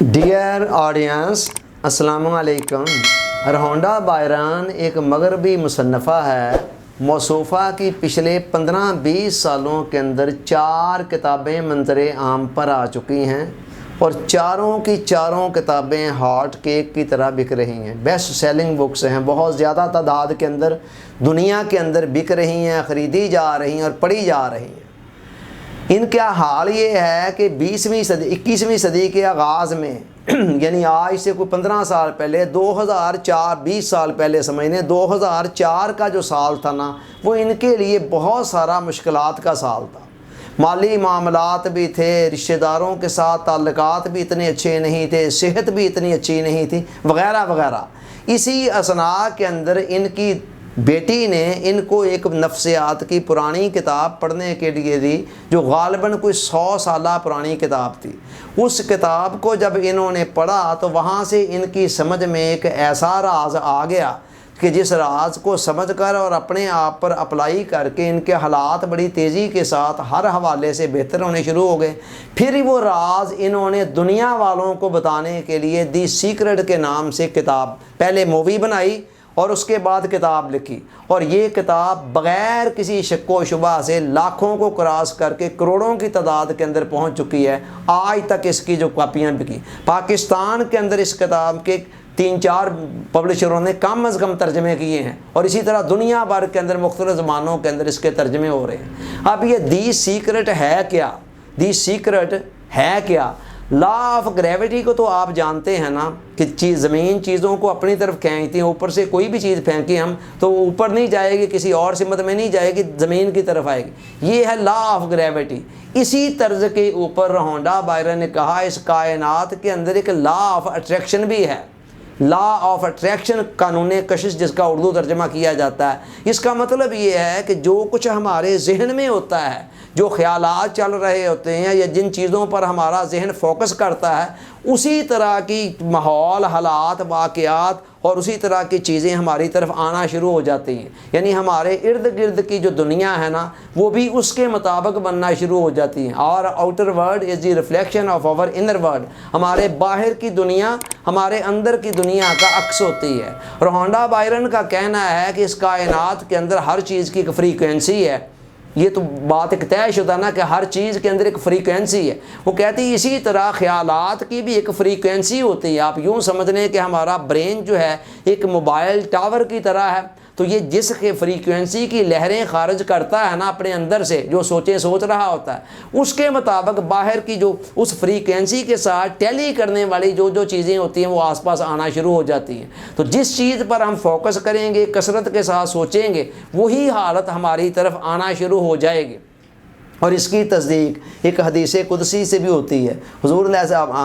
Dear audience, السلام علیکم۔ رہونڈا Byron ایک مغربی مصنفہ ہے، موصوفہ کی پچھلے 15-20 سالوں کے اندر 4 کتابیں منظر عام پر آ چکی ہیں اور چاروں کی چاروں کتابیں ہاٹ کیک کی طرح بک رہی ہیں، بیسٹ سیلنگ بکس ہیں، بہت زیادہ تعداد کے اندر دنیا کے اندر بک رہی ہیں، خریدی جا رہی ہیں اور پڑھی جا رہی ہیں۔ ان کا حال یہ ہے کہ 21ویں صدی کے آغاز میں یعنی آج سے کوئی 15 سال پہلے 2004 سال پہلے سمجھنے 2004 کا جو سال تھا نا، وہ ان کے لیے بہت سارا مشکلات کا سال تھا۔ مالی معاملات بھی تھے، رشتہ داروں کے ساتھ تعلقات بھی اتنے اچھے نہیں تھے، صحت بھی اتنی اچھی نہیں تھی، وغیرہ وغیرہ۔ اسی اثناء کے اندر ان کی بیٹی نے ان کو ایک نفسیات کی پرانی کتاب پڑھنے کے لیے دی، جو غالباً کوئی 100 سالہ پرانی کتاب تھی۔ اس کتاب کو جب انہوں نے پڑھا تو وہاں سے ان کی سمجھ میں ایک ایسا راز آ گیا کہ جس راز کو سمجھ کر اور اپنے آپ پر اپلائی کر کے ان کے حالات بڑی تیزی کے ساتھ ہر حوالے سے بہتر ہونے شروع ہو گئے۔ پھر وہ راز انہوں نے دنیا والوں کو بتانے کے لیے دی سیکرٹ کے نام سے کتاب، پہلے مووی بنائی اور اس کے بعد کتاب لکھی، اور یہ کتاب بغیر کسی شک و شبہ سے لاکھوں کو کراس کر کے کروڑوں کی تعداد کے اندر پہنچ چکی ہے۔ آج تک اس کی جو کاپیاں بکی، پاکستان کے اندر اس کتاب کے 3-4 پبلشروں نے کم از کم ترجمے کیے ہیں، اور اسی طرح دنیا بھر کے اندر مختلف زبانوں کے اندر اس کے ترجمے ہو رہے ہیں۔ اب یہ دی سیکرٹ ہے کیا؟ دی سیکرٹ ہے کیا؟ لا آف گریویٹی کو تو آپ جانتے ہیں نا کہ زمین چیزوں کو اپنی طرف کھینچتی ہے، اوپر سے کوئی بھی چیز پھینکی ہم تو وہ اوپر نہیں جائے گی، کسی اور سمت میں نہیں جائے گی، زمین کی طرف آئے گی۔ یہ ہے لا آف گریویٹی۔ اسی طرز کے اوپر رہونڈا بائرن نے کہا اس کائنات کے اندر ایک لا آف اٹریکشن بھی ہے۔ لا آف اٹریکشن، قانون کشش جس کا اردو ترجمہ کیا جاتا ہے۔ اس کا مطلب یہ ہے کہ جو کچھ ہمارے ذہن میں ہوتا ہے، جو خیالات چل رہے ہوتے ہیں یا جن چیزوں پر ہمارا ذہن فوکس کرتا ہے، اسی طرح کی ماحول، حالات، واقعات اور اسی طرح کی چیزیں ہماری طرف آنا شروع ہو جاتی ہیں۔ یعنی ہمارے ارد گرد کی جو دنیا ہے نا، وہ بھی اس کے مطابق بننا شروع ہو جاتی ہیں۔ اور outer world is the reflection of our inner world, ہمارے باہر کی دنیا ہمارے اندر کی دنیا کا عکس ہوتی ہے۔ رہونڈا بائرن کا کہنا ہے کہ اس کائنات کے اندر ہر چیز کی ایک فریکوینسی ہے۔ یہ تو بات ایک طے شدہ نا کہ ہر چیز کے اندر ایک فریکوینسی ہے۔ وہ کہتی اسی طرح خیالات کی بھی ایک فریکوینسی ہوتی ہے۔ آپ یوں سمجھ لیں کہ ہمارا برین جو ہے ایک موبائل ٹاور کی طرح ہے، تو یہ جس کے فریکوینسی کی لہریں خارج کرتا ہے نا اپنے اندر سے، جو سوچ رہا ہوتا ہے، اس کے مطابق باہر کی جو اس فریکوینسی کے ساتھ ٹیلی کرنے والی جو چیزیں ہوتی ہیں وہ آس پاس آنا شروع ہو جاتی ہیں۔ تو جس چیز پر ہم فوکس کریں گے، کثرت کے ساتھ سوچیں گے، وہی حالت ہماری طرف آنا شروع ہو جائے گی۔ اور اس کی تصدیق ایک حدیث قدسی سے بھی ہوتی ہے۔ حضور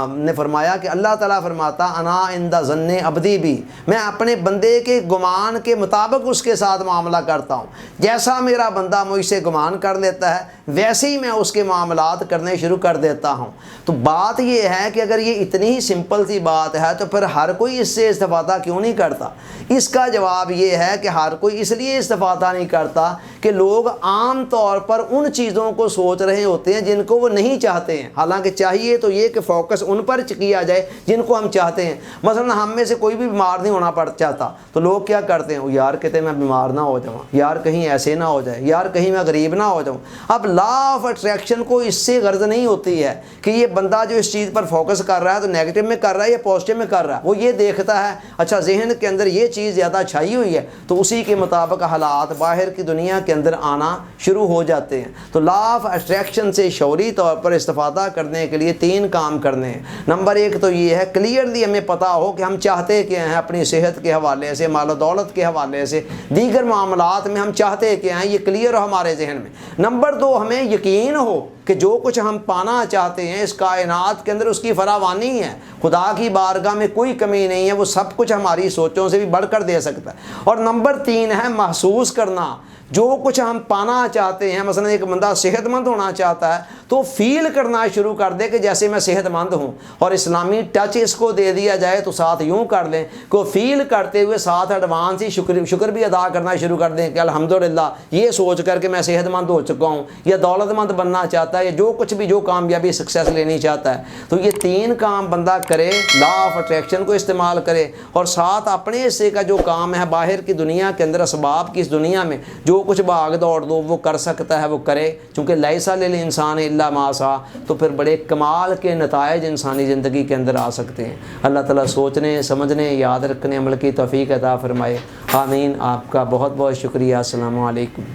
نے فرمایا کہ اللہ تعالیٰ فرماتا انا عند ظن عبدی بھی، میں اپنے بندے کے گمان کے مطابق اس کے ساتھ معاملہ کرتا ہوں۔ جیسا میرا بندہ مجھ سے گمان کر لیتا ہے ویسے ہی میں اس کے معاملات کرنے شروع کر دیتا ہوں۔ تو بات یہ ہے کہ اگر یہ اتنی ہی سمپل سی بات ہے تو پھر ہر کوئی اس سے استفادہ کیوں نہیں کرتا؟ اس کا جواب یہ ہے کہ ہر کوئی اس لیے استفادہ نہیں کرتا کہ لوگ عام طور پر ان چیزوں کو سوچ رہے ہوتے ہیں جن کو وہ نہیں چاہتے ہیں، حالانکہ چاہیے تو یہ کہ فوکس ان پر کیا جائے جن کو ہم چاہتے ہیں۔ مثلا ہم میں سے کوئی بھی بیمار نہیں ہونا چاہتا، تو لوگ کیا کرتے ہیں؟ یار کہتے میں بیمار نہ ہو جاؤں، یار کہیں ایسے نہ ہو جائے، یار کہیں میں غریب نہ ہو جاؤں۔ اب لا آف اٹریکشن کو اس سے غرض نہیں ہوتی ہے کہ یہ بندہ جو اس چیز پر فوکس کر رہا ہے تو نیگیٹو میں کر رہا ہے یا پازیٹو میں کر رہا ہے۔ وہ یہ دیکھتا ہے اچھا ذہن کے اندر یہ چیز زیادہ چھائی ہوئی ہے تو اسی کے مطابق حالات باہر کی دنیا کے اندر آنا شروع ہو جاتے ہیں۔ تو لا آف اٹریکشن سے شعوری طور پر استفادہ کرنے کے لیے 3 کام کرنے ہیں۔ نمبر 1 تو یہ ہے کلیئرلی ہمیں پتہ ہو کہ ہم چاہتے کیا ہیں، اپنی صحت کے حوالے سے، مال و دولت کے حوالے سے، دیگر معاملات میں ہم چاہتے کیا ہیں، یہ کلیئر ہو ہمارے ذہن میں۔ نمبر 2 ہمیں یقین ہو کہ جو کچھ ہم پانا چاہتے ہیں اس کائنات کے اندر اس کی فراوانی ہے، خدا کی بارگاہ میں کوئی کمی نہیں ہے، وہ سب کچھ ہماری سوچوں سے بھی بڑھ کر دے سکتا ہے۔ اور نمبر 3 ہے محسوس کرنا، جو کچھ ہم پانا چاہتے ہیں، مثلا ایک بندہ صحت مند ہونا چاہتا ہے تو فیل کرنا شروع کر دے کہ جیسے میں صحت مند ہوں، اور اسلامی ٹچ اس کو دے دیا جائے تو ساتھ یوں کر لیں کہ فیل کرتے ہوئے ساتھ ایڈوانس ہی شکر بھی ادا کرنا شروع کر دیں کہ الحمدللہ، یہ سوچ کر کہ میں صحت مند ہو چکا ہوں، یا دولت مند بننا چاہتا ہے، یا جو کچھ بھی جو کامیابی سکسیس لینی چاہتا ہے، تو یہ 3 کام بندہ کرے، لا آف اٹریکشن کو استعمال کرے، اور ساتھ اپنے حصے کا جو کام ہے باہر کی دنیا کے اندر، اسباب کی اس دنیا میں جو کچھ بھاگ دوڑ دو وہ کر سکتا ہے وہ کرے، چونکہ لیسا للانسان الا ما سعی، تو پھر بڑے کمال کے نتائج انسانی زندگی کے اندر آ سکتے ہیں۔ اللہ تعالیٰ سوچنے سمجھنے یاد رکھنے عمل کی توفیق عطا فرمائے، آمین۔ آپ کا بہت بہت شکریہ۔ السلام علیکم۔